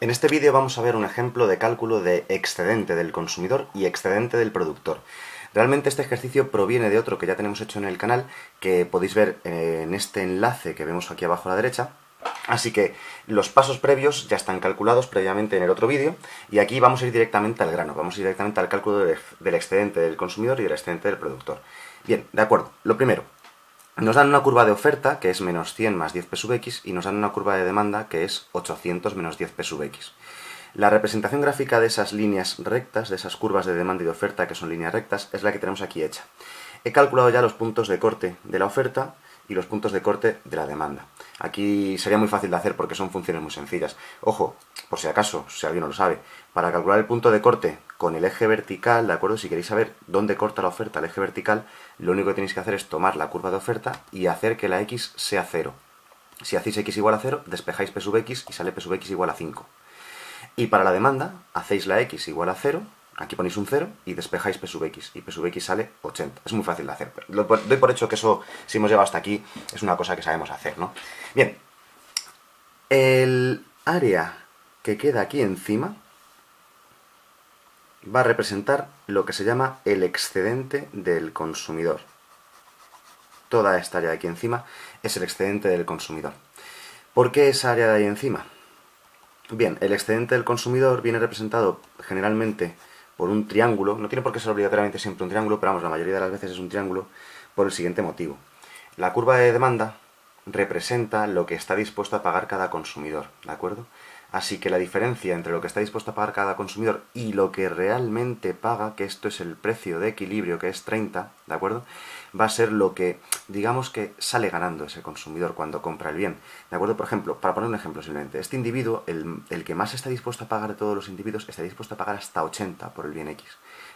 En este vídeo vamos a ver un ejemplo de cálculo de excedente del consumidor y excedente del productor. Realmente este ejercicio proviene de otro que ya tenemos hecho en el canal, que podéis ver en este enlace que vemos aquí abajo a la derecha. Así que los pasos previos ya están calculados previamente en el otro vídeo, y aquí vamos a ir directamente al grano, vamos a ir directamente al cálculo del excedente del consumidor y del excedente del productor. Bien, de acuerdo. Lo primero, nos dan una curva de oferta, que es menos 100 más 10p sub x, y nos dan una curva de demanda, que es 800 menos 10p sub x. La representación gráfica de esas líneas rectas, de esas curvas de demanda y de oferta, que son líneas rectas, es la que tenemos aquí hecha. He calculado ya los puntos de corte de la oferta y los puntos de corte de la demanda. Aquí sería muy fácil de hacer porque son funciones muy sencillas. Ojo, por si acaso, si alguien no lo sabe, para calcular el punto de corte con el eje vertical, ¿de acuerdo? Si queréis saber dónde corta la oferta el eje vertical, lo único que tenéis que hacer es tomar la curva de oferta y hacer que la x sea 0. Si hacéis x igual a 0, despejáis p sub x y sale p sub x igual a 5. Y para la demanda, hacéis la x igual a 0, aquí ponéis un 0 y despejáis p sub x, y p sub x sale 80. Es muy fácil de hacer. Doy por hecho que eso, si hemos llegado hasta aquí, es una cosa que sabemos hacer, ¿no? Bien, el área que queda aquí encima va a representar lo que se llama el excedente del consumidor. Toda esta área de aquí encima es el excedente del consumidor. ¿Por qué esa área de ahí encima? Bien, el excedente del consumidor viene representado generalmente por un triángulo. No tiene por qué ser obligatoriamente siempre un triángulo, pero vamos, la mayoría de las veces es un triángulo, por el siguiente motivo. La curva de demanda representa lo que está dispuesto a pagar cada consumidor, ¿de acuerdo? Así que la diferencia entre lo que está dispuesto a pagar cada consumidor y lo que realmente paga, que esto es el precio de equilibrio, que es 30, ¿de acuerdo?, va a ser lo que, digamos, que sale ganando ese consumidor cuando compra el bien, ¿de acuerdo? Por ejemplo, para poner un ejemplo simplemente, este individuo, el que más está dispuesto a pagar de todos los individuos, está dispuesto a pagar hasta 80 por el bien X,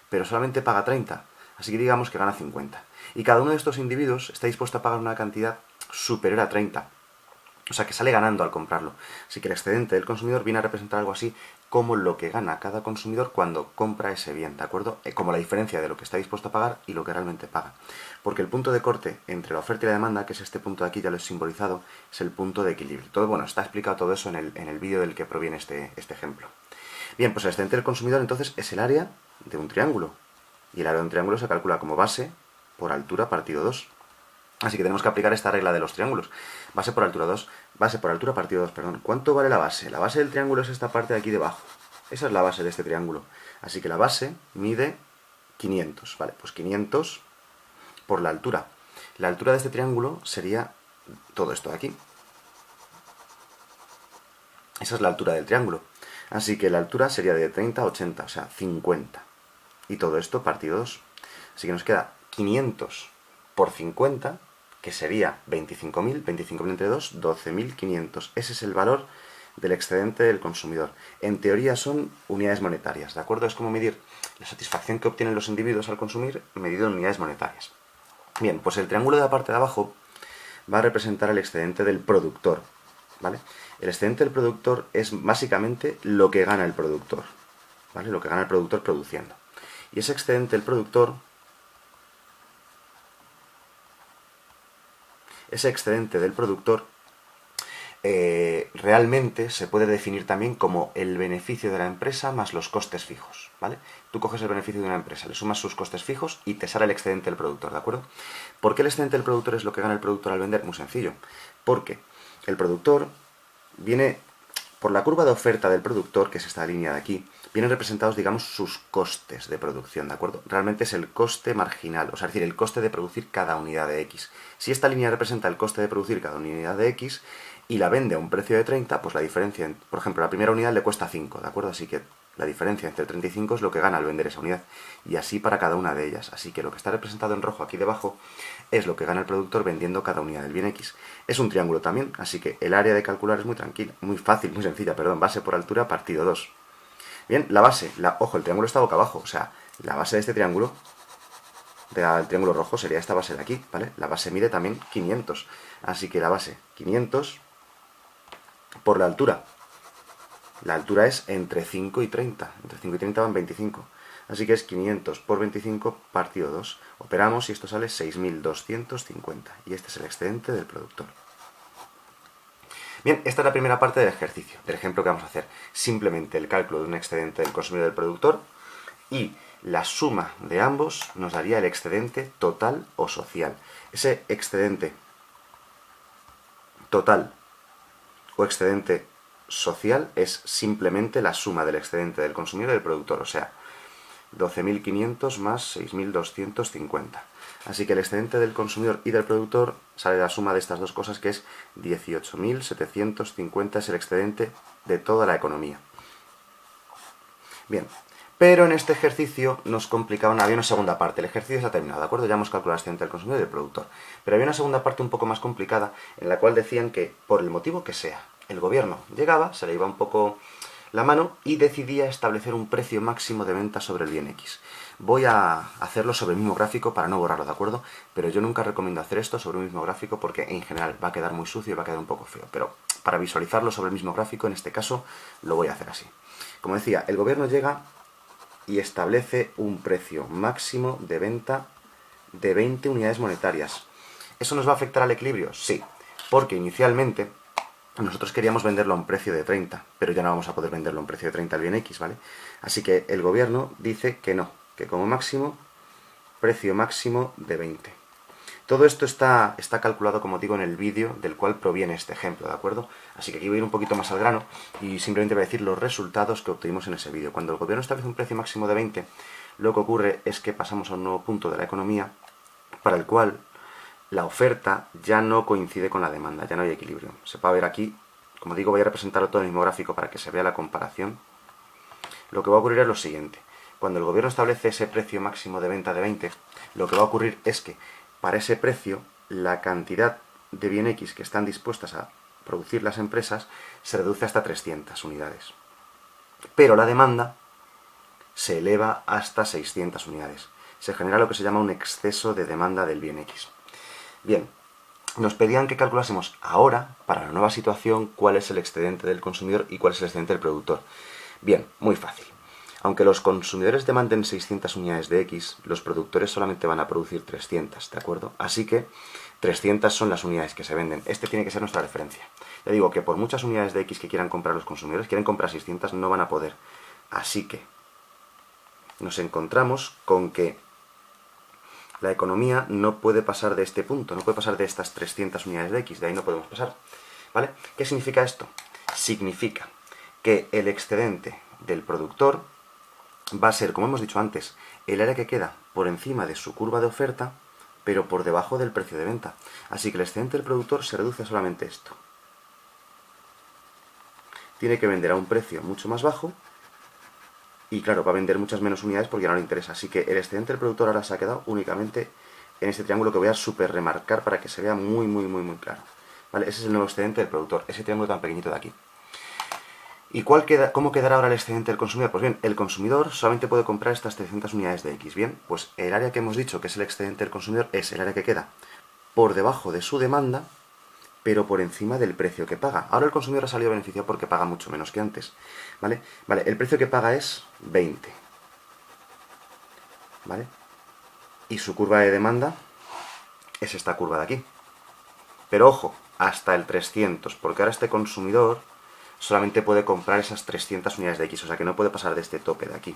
pero solamente paga 30, así que digamos que gana 50. Y cada uno de estos individuos está dispuesto a pagar una cantidad superior a 30. O sea, que sale ganando al comprarlo. Así que el excedente del consumidor viene a representar algo así como lo que gana cada consumidor cuando compra ese bien, ¿de acuerdo? Como la diferencia de lo que está dispuesto a pagar y lo que realmente paga. Porque el punto de corte entre la oferta y la demanda, que es este punto de aquí, ya lo he simbolizado, es el punto de equilibrio. Todo, bueno, está explicado todo eso en el vídeo del que proviene este ejemplo. Bien, pues el excedente del consumidor entonces es el área de un triángulo. Y el área de un triángulo se calcula como base por altura partido 2. Así que tenemos que aplicar esta regla de los triángulos. Base por altura 2, base por altura partido 2, perdón. ¿Cuánto vale la base? La base del triángulo es esta parte de aquí debajo. Esa es la base de este triángulo. Así que la base mide 500. Vale, pues 500 por la altura. La altura de este triángulo sería todo esto de aquí. Esa es la altura del triángulo. Así que la altura sería de 30 a 80, o sea, 50. Y todo esto partido 2. Así que nos queda 500 por 50, que sería 25.000, 25.000 entre 2, 12.500. Ese es el valor del excedente del consumidor. En teoría son unidades monetarias, ¿de acuerdo? Es como medir la satisfacción que obtienen los individuos al consumir medido en unidades monetarias. Bien, pues el triángulo de la parte de abajo va a representar el excedente del productor, ¿vale? El excedente del productor es básicamente lo que gana el productor, ¿vale? Lo que gana el productor produciendo. Y ese excedente del productor, realmente se puede definir también como el beneficio de la empresa más los costes fijos, ¿vale? Tú coges el beneficio de una empresa, le sumas sus costes fijos y te sale el excedente del productor, ¿de acuerdo? ¿Por qué el excedente del productor es lo que gana el productor al vender? Muy sencillo. Porque el productor viene, por la curva de oferta del productor, que es esta línea de aquí, vienen representados, digamos, sus costes de producción, ¿de acuerdo? Realmente es el coste marginal, o sea, es decir, el coste de producir cada unidad de X. Si esta línea representa el coste de producir cada unidad de X y la vende a un precio de 30, pues la diferencia, por ejemplo, la primera unidad le cuesta 5, ¿de acuerdo? Así que la diferencia entre 35 es lo que gana al vender esa unidad, y así para cada una de ellas. Así que lo que está representado en rojo aquí debajo es lo que gana el productor vendiendo cada unidad del bien X. Es un triángulo también, así que el área de calcular es muy tranquila, muy fácil, muy sencilla, perdón, base por altura partido 2. Bien, la base, ojo, el triángulo está boca abajo, o sea, la base de este triángulo, del triángulo rojo, sería esta base de aquí, ¿vale? La base mide también 500, así que la base 500 por la altura. La altura es entre 5 y 30. Entre 5 y 30 van 25. Así que es 500 por 25 partido 2. Operamos y esto sale 6.250. Y este es el excedente del productor. Bien, esta es la primera parte del ejercicio, del ejemplo que vamos a hacer. Simplemente el cálculo de un excedente del consumidor y del productor, y la suma de ambos nos daría el excedente total o social. Ese excedente total o excedente social es simplemente la suma del excedente del consumidor y del productor, o sea, 12.500 más 6.250. Así que el excedente del consumidor y del productor sale la suma de estas dos cosas, que es 18.750, es el excedente de toda la economía. Bien, pero en este ejercicio nos complicaban, había una segunda parte, el ejercicio está terminado, ¿de acuerdo? Ya hemos calculado el excedente del consumidor y del productor. Pero había una segunda parte un poco más complicada, en la cual decían que, por el motivo que sea, el gobierno llegaba, se le iba un poco la mano y decidía establecer un precio máximo de venta sobre el bien X. Voy a hacerlo sobre el mismo gráfico para no borrarlo, ¿de acuerdo? Pero yo nunca recomiendo hacer esto sobre un mismo gráfico porque en general va a quedar muy sucio y va a quedar un poco feo. Pero para visualizarlo sobre el mismo gráfico, en este caso, lo voy a hacer así. Como decía, el gobierno llega y establece un precio máximo de venta de 20 unidades monetarias. ¿Eso nos va a afectar al equilibrio? Sí, porque inicialmente nosotros queríamos venderlo a un precio de 30, pero ya no vamos a poder venderlo a un precio de 30 al bien X, ¿vale? Así que el gobierno dice que no, que como máximo, precio máximo de 20. Todo esto está calculado, como digo, en el vídeo del cual proviene este ejemplo, ¿de acuerdo? Así que aquí voy a ir un poquito más al grano y simplemente voy a decir los resultados que obtuvimos en ese vídeo. Cuando el gobierno establece un precio máximo de 20, lo que ocurre es que pasamos a un nuevo punto de la economía para el cual la oferta ya no coincide con la demanda, ya no hay equilibrio. Se puede ver aquí, como digo, voy a representarlo todo en el mismo gráfico para que se vea la comparación. Lo que va a ocurrir es lo siguiente. Cuando el gobierno establece ese precio máximo de venta de 20, lo que va a ocurrir es que para ese precio la cantidad de bien X que están dispuestas a producir las empresas se reduce hasta 300 unidades. Pero la demanda se eleva hasta 600 unidades. Se genera lo que se llama un exceso de demanda del bien X. Bien, nos pedían que calculásemos ahora, para la nueva situación, cuál es el excedente del consumidor y cuál es el excedente del productor. Bien, muy fácil. Aunque los consumidores demanden 600 unidades de X, los productores solamente van a producir 300, ¿de acuerdo? Así que 300 son las unidades que se venden. Este tiene que ser nuestra referencia. Ya digo que por muchas unidades de X que quieran comprar los consumidores, quieren comprar 600, no van a poder. Así que nos encontramos con que la economía no puede pasar de este punto, no puede pasar de estas 300 unidades de X, de ahí no podemos pasar, ¿vale? ¿Qué significa esto? Significa que el excedente del productor va a ser, como hemos dicho antes, el área que queda por encima de su curva de oferta, pero por debajo del precio de venta. Así que el excedente del productor se reduce a solamente esto. Tiene que vender a un precio mucho más bajo y claro, va a vender muchas menos unidades porque no le interesa. Así que el excedente del productor ahora se ha quedado únicamente en este triángulo que voy a super remarcar para que se vea muy claro. ¿Vale? Ese es el nuevo excedente del productor, ese triángulo tan pequeñito de aquí. ¿Y cómo quedará ahora el excedente del consumidor? Pues bien, el consumidor solamente puede comprar estas 300 unidades de X. Bien, pues el área que hemos dicho que es el excedente del consumidor es el área que queda por debajo de su demanda, pero por encima del precio que paga. Ahora el consumidor ha salido beneficiado porque paga mucho menos que antes. ¿Vale? Vale, el precio que paga es 20. ¿Vale? Y su curva de demanda es esta curva de aquí. Pero ojo, hasta el 300, porque ahora este consumidor solamente puede comprar esas 300 unidades de X, o sea que no puede pasar de este tope de aquí.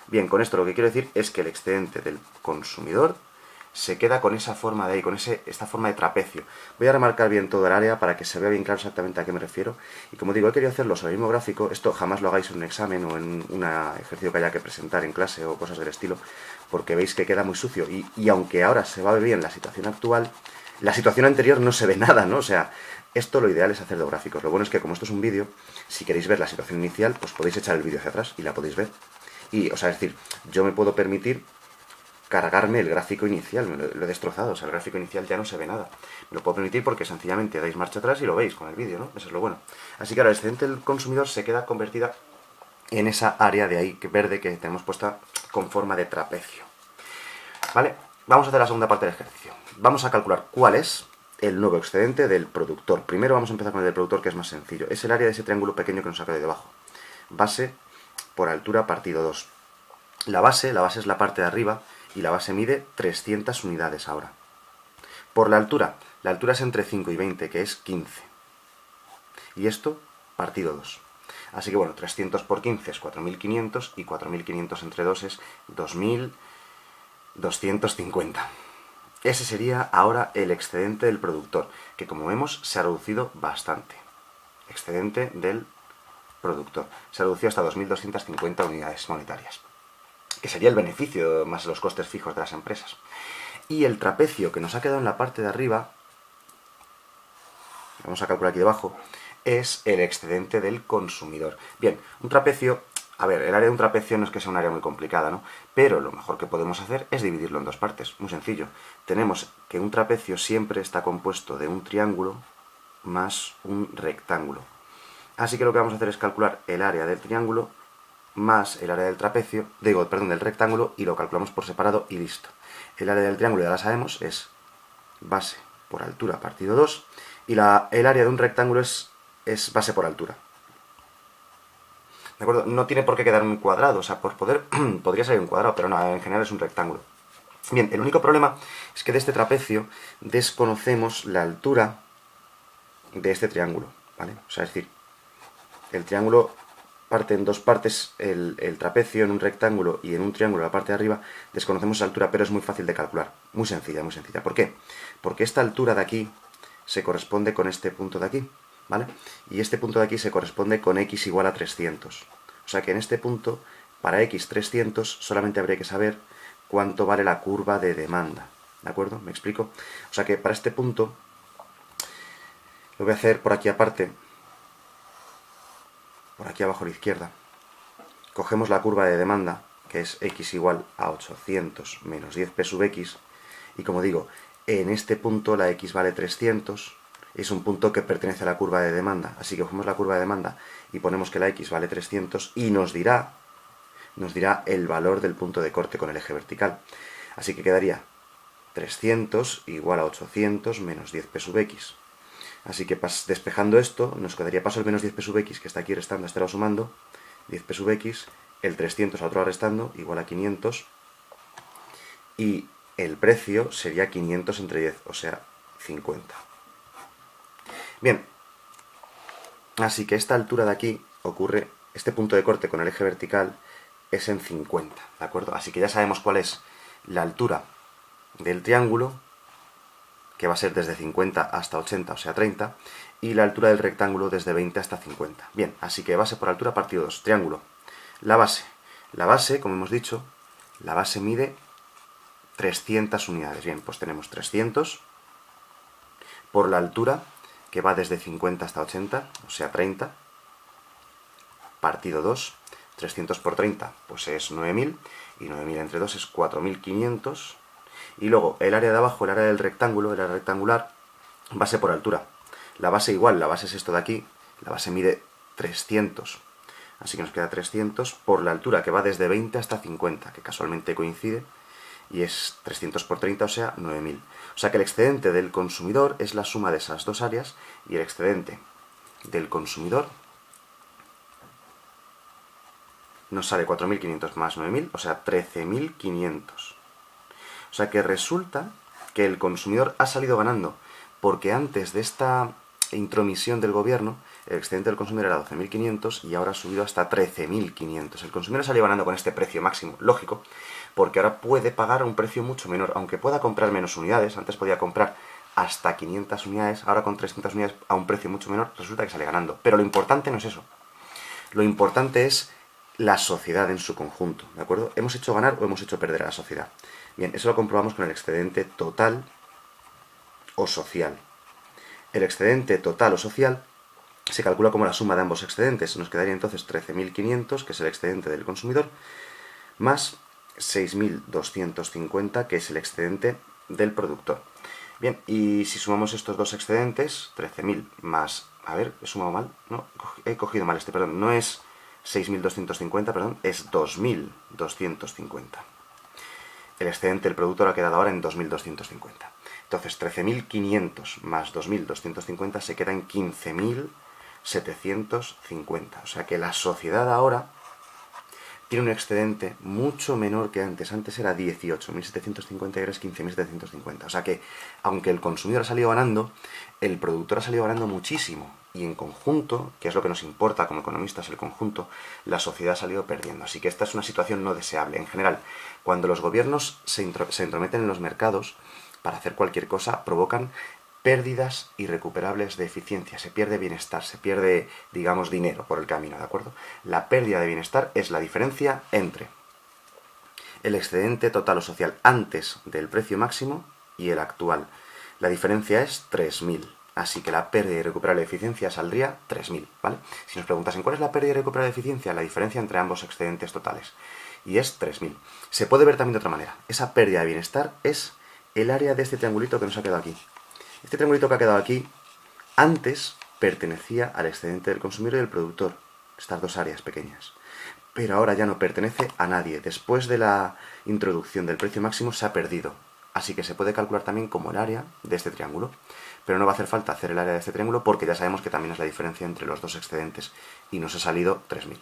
Bien, con esto lo que quiero decir es que el excedente del consumidor se queda con esa forma de ahí, con esta forma de trapecio. Voy a remarcar bien todo el área para que se vea bien claro exactamente a qué me refiero. Y como digo, he querido hacerlo sobre el mismo gráfico. Esto jamás lo hagáis en un examen o en un ejercicio que haya que presentar en clase o cosas del estilo, porque veis que queda muy sucio. Y aunque ahora se va a ver bien la situación actual, la situación anterior no se ve nada, ¿no? O sea, esto lo ideal es hacerlo gráficos. Lo bueno es que como esto es un vídeo, si queréis ver la situación inicial, pues podéis echar el vídeo hacia atrás y la podéis ver. Y, o sea, es decir, yo me puedo permitir cargarme el gráfico inicial, lo he destrozado, o sea, el gráfico inicial ya no se ve nada. Me lo puedo permitir porque sencillamente dais marcha atrás y lo veis con el vídeo, ¿no? Eso es lo bueno. Así que ahora el excedente del consumidor se queda convertida en esa área de ahí verde que tenemos puesta con forma de trapecio. ¿Vale? Vamos a hacer la segunda parte del ejercicio. Vamos a calcular cuál es el nuevo excedente del productor. Primero vamos a empezar con el del productor, que es más sencillo. Es el área de ese triángulo pequeño que nos saca de debajo. Base por altura partido 2. La base es la parte de arriba y la base mide 300 unidades ahora. Por la altura es entre 5 y 20, que es 15. Y esto partido 2. Así que bueno, 300 por 15 es 4.500 y 4.500 entre 2 es 2.250. Ese sería ahora el excedente del productor, que como vemos se ha reducido bastante. Excedente del productor. Se ha reducido hasta 2.250 unidades monetarias, que sería el beneficio más los costes fijos de las empresas. Y el trapecio que nos ha quedado en la parte de arriba, vamos a calcular aquí debajo, es el excedente del consumidor. Bien, un trapecio, a ver, el área de un trapecio no es que sea un área muy complicada, ¿no? Pero lo mejor que podemos hacer es dividirlo en dos partes, muy sencillo. Tenemos que un trapecio siempre está compuesto de un triángulo más un rectángulo. Así que lo que vamos a hacer es calcular el área del triángulo más el área del trapecio, del rectángulo, y lo calculamos por separado y listo. El área del triángulo ya la sabemos, es base por altura partido 2, y el área de un rectángulo es base por altura. ¿De acuerdo? No tiene por qué quedar un cuadrado, o sea, por poder podría salir un cuadrado, pero no, en general es un rectángulo. Bien, el único problema es que de este trapecio desconocemos la altura de este triángulo, ¿vale? O sea, es decir, el triángulo parte en dos partes, el trapecio en un rectángulo y en un triángulo, la parte de arriba, desconocemos esa altura, pero es muy fácil de calcular. Muy sencilla, muy sencilla. ¿Por qué? Porque esta altura de aquí se corresponde con este punto de aquí, ¿vale? Y este punto de aquí se corresponde con x igual a 300. O sea que en este punto, para x 300, solamente habría que saber cuánto vale la curva de demanda. ¿De acuerdo? ¿Me explico? O sea que para este punto, lo voy a hacer por aquí aparte, por aquí abajo a la izquierda. Cogemos la curva de demanda, que es x igual a 800 menos 10p sub x, y como digo, en este punto la x vale 300, es un punto que pertenece a la curva de demanda, así que cogemos la curva de demanda y ponemos que la x vale 300 y nos dirá el valor del punto de corte con el eje vertical. Así que quedaría 300 igual a 800 menos 10p sub x. Así que despejando esto, nos quedaría paso el menos 10p sub x, que está aquí restando, este lado sumando, 10p sub x, el 300 al otro lado restando, igual a 500, y el precio sería 500 entre 10, o sea, 50. Bien, así que esta altura de aquí ocurre, este punto de corte con el eje vertical es en 50, ¿de acuerdo? Así que ya sabemos cuál es la altura del triángulo, que va a ser desde 50 hasta 80, o sea 30, y la altura del rectángulo desde 20 hasta 50. Bien, así que base por altura partido 2, triángulo. La base, como hemos dicho, la base mide 300 unidades. Bien, pues tenemos 300 por la altura, que va desde 50 hasta 80, o sea 30, partido 2, 300 por 30, pues es 9.000, y 9.000 entre 2 es 4.500, y luego el área de abajo, el área del rectángulo, el área rectangular, base por altura. La base igual, la base es esto de aquí, la base mide 300, así que nos queda 300 por la altura, que va desde 20 hasta 50, que casualmente coincide, y es 300 por 30, o sea 9.000. O sea que el excedente del consumidor es la suma de esas dos áreas, y el excedente del consumidor nos sale 4.500 más 9.000, o sea 13.500. O sea que resulta que el consumidor ha salido ganando, porque antes de esta intromisión del gobierno, el excedente del consumidor era 12.500 y ahora ha subido hasta 13.500. El consumidor ha salido ganando con este precio máximo, lógico, porque ahora puede pagar a un precio mucho menor, aunque pueda comprar menos unidades. Antes podía comprar hasta 500 unidades, ahora con 300 unidades a un precio mucho menor, resulta que sale ganando. Pero lo importante no es eso. Lo importante es la sociedad en su conjunto, ¿de acuerdo? ¿Hemos hecho ganar o hemos hecho perder a la sociedad? Bien, eso lo comprobamos con el excedente total o social. El excedente total o social se calcula como la suma de ambos excedentes. Nos quedaría entonces 13.500, que es el excedente del consumidor, más 6.250, que es el excedente del productor. Bien, y si sumamos estos dos excedentes, 13.000 más... A ver, he sumado mal, no, he cogido mal este, perdón, no es 6.250, perdón, es 2.250. El excedente del productor ha quedado ahora en 2.250. Entonces, 13.500 más 2.250 se queda en 15.750. O sea que la sociedad ahora tiene un excedente mucho menor que antes. Antes era 18.750 y ahora es 15.750. O sea que, aunque el consumidor ha salido ganando, el productor ha salido ganando muchísimo y en conjunto, que es lo que nos importa como economistas, el conjunto, la sociedad ha salido perdiendo. Así que esta es una situación no deseable. En general, cuando los gobiernos se entrometen en los mercados para hacer cualquier cosa, provocan pérdidas irrecuperables de eficiencia. Se pierde bienestar, se pierde, digamos, dinero por el camino, ¿de acuerdo? La pérdida de bienestar es la diferencia entre el excedente total o social antes del precio máximo y el actual. La diferencia es 3.000. Así que la pérdida irrecuperable de eficiencia saldría 3.000, ¿vale? Si nos preguntasen cuál es la pérdida irrecuperable de eficiencia, la diferencia entre ambos excedentes totales. Y es 3.000. Se puede ver también de otra manera. Esa pérdida de bienestar es el área de este triangulito que nos ha quedado aquí. Este triangulito que ha quedado aquí, antes pertenecía al excedente del consumidor y del productor. Estas dos áreas pequeñas. Pero ahora ya no pertenece a nadie. Después de la introducción del precio máximo se ha perdido. Así que se puede calcular también como el área de este triángulo. Pero no va a hacer falta hacer el área de este triángulo porque ya sabemos que también es la diferencia entre los dos excedentes. Y nos ha salido 3.000.